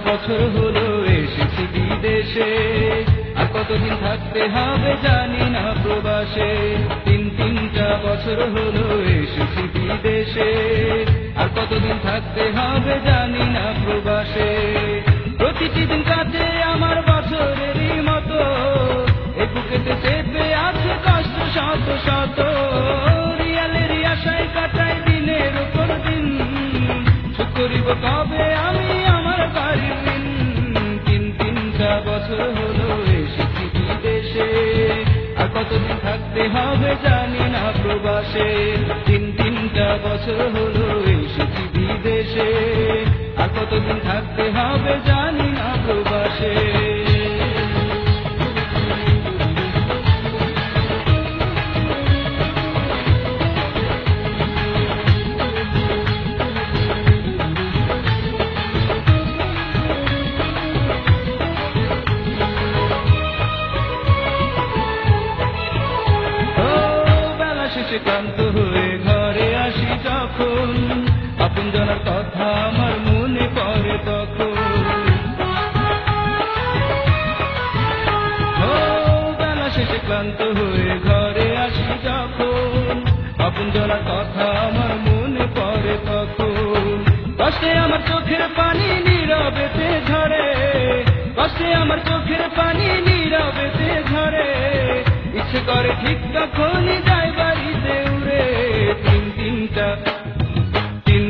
বছর হলো এসেছি বিদেশে, আর কতদিন থাকতে হবে জানি না প্রবাসে। তিনটা বছর হলো এসেছি বিদেশে, আর কতদিন থাকতে হবে জানি না প্রবাসে। প্রতিটি দিন কাটে আমার বছরেরই মতো, এ বুকেতে চেপে আছে কষ্ট শত শত। রিয়ালের আশায় কাটায় দিনের উপর দিন, শোধ করিব কবে আমি আমার বাড়ির ঋণ। তিনটা বছর হলো এসেছি বিদেশে, আর কতদিন থাকতে হবে জানি না প্রবাসে। তিনটা বছর হলো এসেছি বিদেশে, আর কতদিন থাকতে হবে জানি না প্রবাসে। শেষে ক্লান্ত হয়ে ঘরে আসি যখন, আপনজনের কথা আমার মনে পড়ে তখন। বেলা শেষে ক্লান্ত হয়ে ঘরে আসি যখন, আপনজনের কথা আমার মনে পড়ে তখন। কষ্টে আমার চোখের পানি নীরবেতে ঝরে, কষ্টে আমার চোখের পানি নীরবেতে ঝরে। ইচ্ছে করে ঠিক তখনই যাই বাড়িতে উড়ে।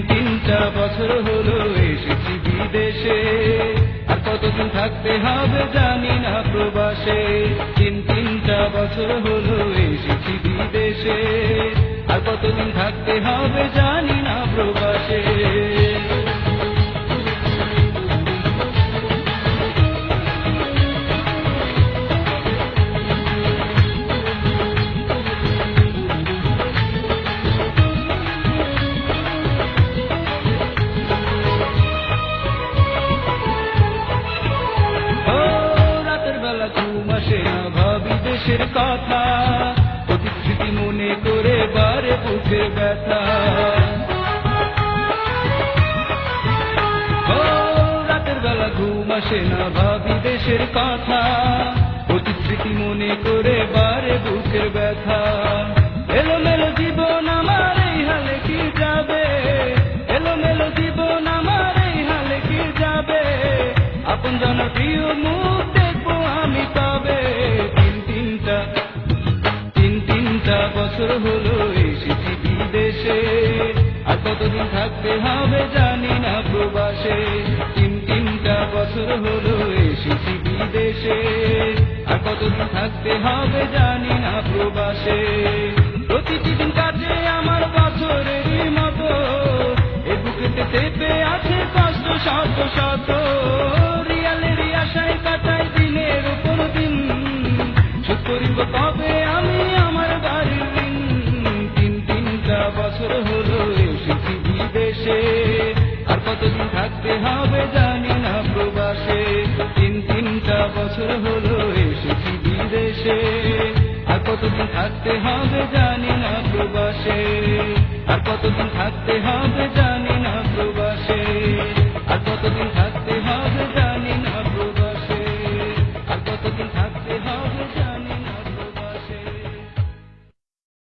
তিনটা বছর হলো এসেছি বিদেশে, আর কতদিন থাকতে হবে জানি না প্রবাসে। তিনটা বছর হলো এসেছি বিদেশে, আর কতদিন থাকতে হবে জানি না প্রবাসে। ঘুম আসে না ভাবি দেশের কথা, অতীত স্মৃতি মনে করে বারে বুকের ব্যথা। রাতের বেলা ঘুম আসে না ভাবি দেশের কথা, অতীত স্মৃতি মনে করে বারে বুকের ব্যথা। এলোমেলো জীবন আমার এই হালে কি যাবে, এলোমেলো জীবন আমার এই হালে কি যাবে। আপনজন প্রিয় মুখ দেখবো আমি পাবে। তিনটা বছর হলো এসেছি বিদেশে, আর কতদিন থাকতে হবে জানি না প্রবাসে। তিনটা বছর হলো এসেছি বিদেশে, আর কতদিন থাকতে হবে জানি না প্রবাসে। প্রতিটি দিন কাটে আমার বছরেরই মতো, এ বুকেতে চেপে আছে কষ্ট শত শত। রিয়ালের আশায় কাটায় দিনের উপর দিন, শোধ করিব কবে আমি আমার বাড়ির ঋণ। তিনটা বছর হলো এসেছি বিদেশে, আর কতদিন থাকতে হবে জানি না প্রবাসে। তিনটা বছর হলো এসেছি বিদেশে, আর কতদিন থাকতে হবে জানি না প্রবাসে। আর কতদিন থাকতে হবে